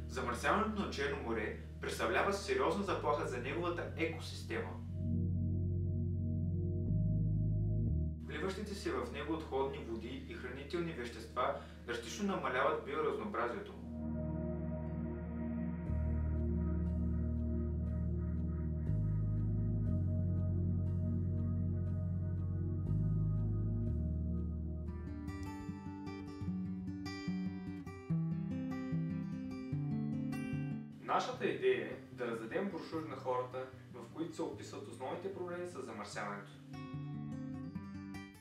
Замърсяването на Черно море представлява сериозна заплаха за неговата екосистема. Вливащите се в него отходни води и хранителни вещества драстично намаляват биоразнообразието. Нашата идея е да раздадем брошури на хората, в които се описват основните проблеми с замърсяването.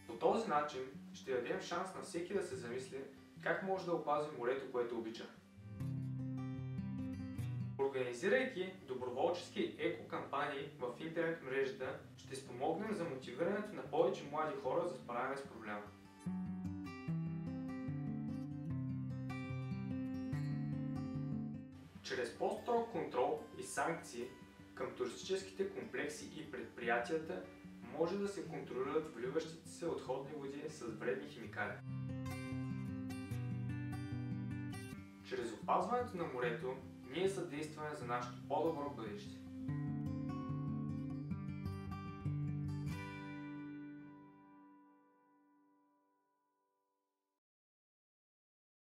По този начин ще дадем шанс на всеки да се замисли как може да опази морето, което обича. Организирайки доброволчески екокампании в интернет мрежата, ще спомогнем за мотивирането на повече млади хора за справяне с проблема. Чрез по-строг контрол и санкции към туристическите комплекси и предприятията може да се контролират вливащите се отходни води с вредни химикали. Чрез опазването на морето ние съдействаме за нашето по-добро бъдеще.